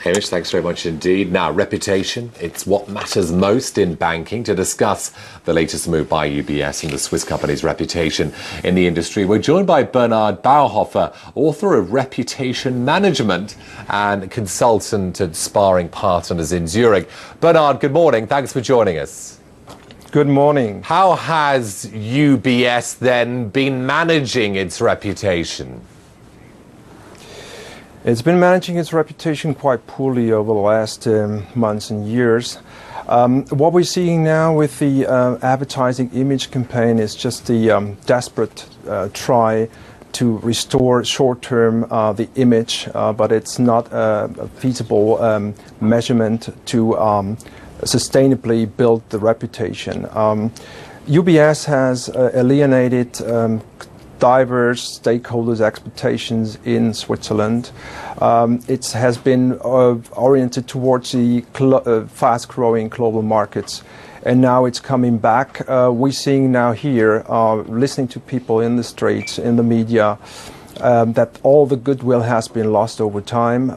Hamish, thanks very much indeed. Now, reputation, it's what matters most in banking. To discuss the latest move by UBS and the Swiss company's reputation in the industry, we're joined by Bernhard Bauhofer, author of Reputation Management and consultant at Sparring Partners in Zurich. Bernhard, good morning. Thanks for joining us. Good morning. How has UBS then been managing its reputation? It's been managing its reputation quite poorly over the last months and years. What we're seeing now with the advertising image campaign is just the desperate try to restore short-term the image, but it's not a feasible measurement to sustainably build the reputation. UBS has alienated diverse stakeholders' expectations in Switzerland. It has been oriented towards the fast-growing global markets, and now it's coming back. We're seeing now here, listening to people in the streets, in the media, that all the goodwill has been lost over time.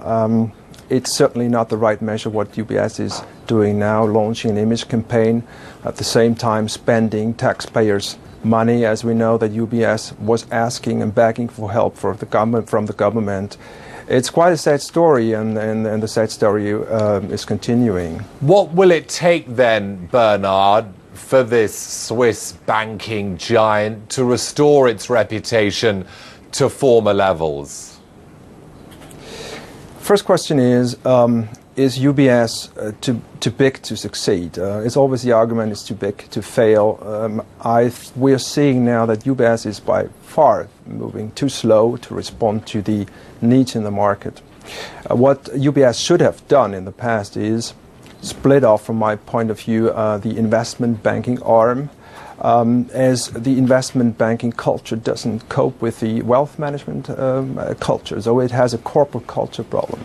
It's certainly not the right measure what UBS is doing now, launching an image campaign, at the same time spending taxpayers' money, as we know that UBS was asking and begging for help from the government. It's quite a sad story, and the sad story is continuing. What will it take then, Bernhard, for this Swiss banking giant to restore its reputation to former levels? First question is UBS too big to succeed? It's always the argument is too big to fail. We are seeing now that UBS is by far moving too slow to respond to the needs in the market. What UBS should have done in the past is split off, from my point of view, the investment banking arm, as the investment banking culture doesn't cope with the wealth management culture. So it has a corporate culture problem,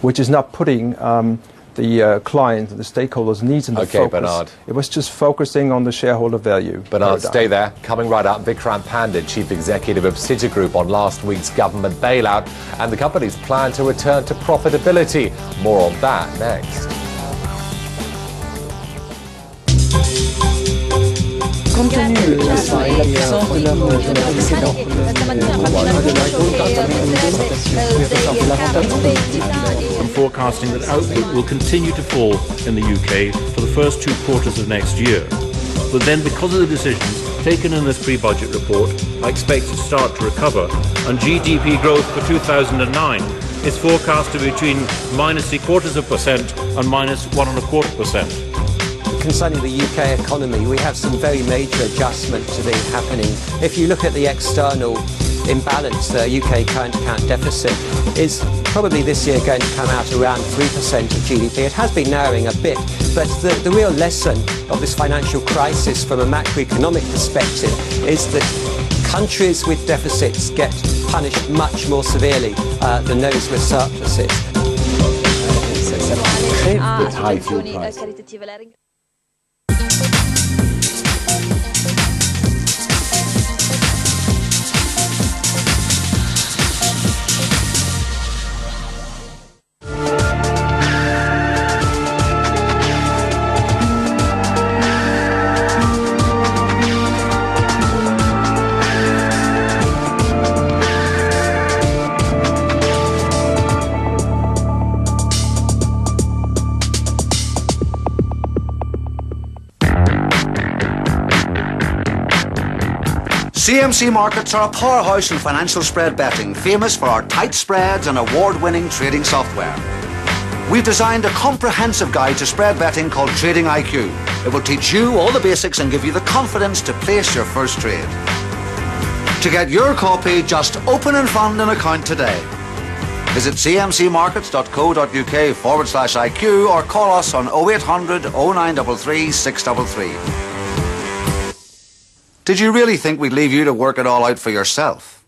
which is not putting the client, the stakeholders' needs in the focus. Okay, Bernhard. It was just focusing on the shareholder value. Bernhard, stay there. Coming right up, Vikrant Pandit, Chief Executive of Citigroup, on last week's government bailout and the company's plan to return to profitability. More on that next. I'm forecasting that output will continue to fall in the UK for the first 2 quarters of next year. But then, because of the decisions taken in this pre-budget report, I expect it to start to recover, and GDP growth for 2009 is forecast to be between -0.25% and -1.25%. Concerning the UK economy, we have some very major adjustments to be happening. If you look at the external imbalance, the UK current account deficit is probably this year going to come out around 3% of GDP. It has been narrowing a bit, but the real lesson of this financial crisis from a macroeconomic perspective is that countries with deficits get punished much more severely than those with surpluses. With high fuel prices. CMC Markets are a powerhouse in financial spread betting, famous for our tight spreads and award-winning trading software. We've designed a comprehensive guide to spread betting called Trading IQ. It will teach you all the basics and give you the confidence to place your first trade. To get your copy, just open and fund an account today. Visit cmcmarkets.co.uk/IQ or call us on 0800 0933 633. Did you really think we'd leave you to work it all out for yourself?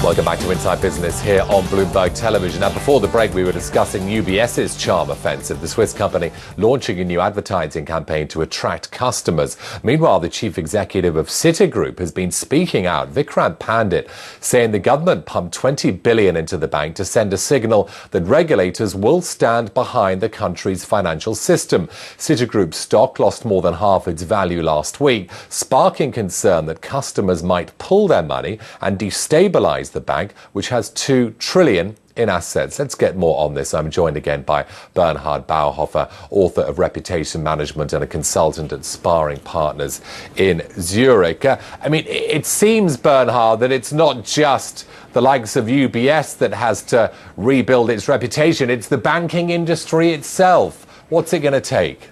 Welcome back to Inside Business here on Bloomberg Television. Now, before the break, we were discussing UBS's charm offensive, the Swiss company launching a new advertising campaign to attract customers. Meanwhile, the chief executive of Citigroup has been speaking out, Vikrant Pandit, saying the government pumped 20 billion into the bank to send a signal that regulators will stand behind the country's financial system. Citigroup's stock lost more than half its value last week, sparking concern that customers might pull their money and destabilize the bank, which has 2 trillion in assets. Let's get more on this. I'm joined again by Bernhard Bauhofer, author of Reputation Management and a consultant at Sparring Partners in Zurich. It seems, Bernhard, that it's not just the likes of UBS that has to rebuild its reputation. It's the banking industry itself. What's it going to take?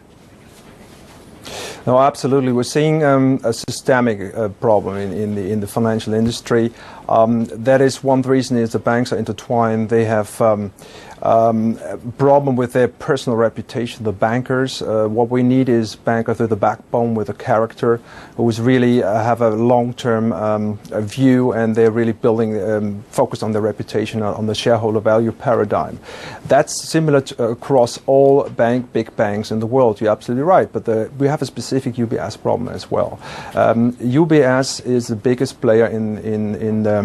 No, absolutely. We're seeing a systemic problem in the financial industry. That is one reason is the banks are intertwined. They have a problem with their personal reputation, the bankers. What we need is bankers with a backbone, with a character, who is really have a long-term view, and they're really building, focused on their reputation, on the shareholder value paradigm. That's similar across all big banks in the world. You're absolutely right, but we have a specific UBS problem as well. UBS is the biggest player in the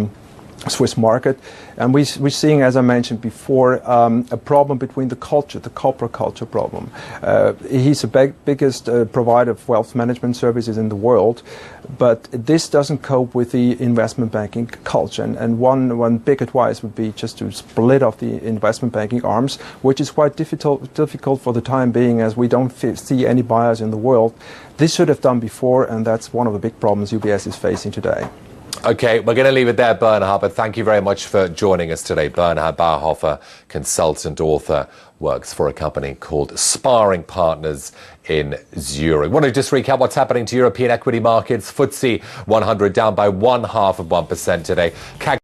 Swiss market, and we're seeing, as I mentioned before, a problem between the corporate culture problem. He's the biggest provider of wealth management services in the world, but this doesn't cope with the investment banking culture. And one big advice would be just to split off the investment banking arms, which is quite difficult for the time being, as we don't see any buyers in the world. This should have done before, and that's one of the big problems UBS is facing today. Okay, we're going to leave it there, Bernhard, but thank you very much for joining us today. Bernhard Bauhofer, consultant, author, works for a company called Sparring Partners in Zurich. I want to just recap what's happening to European equity markets. FTSE 100 down by 0.5% today.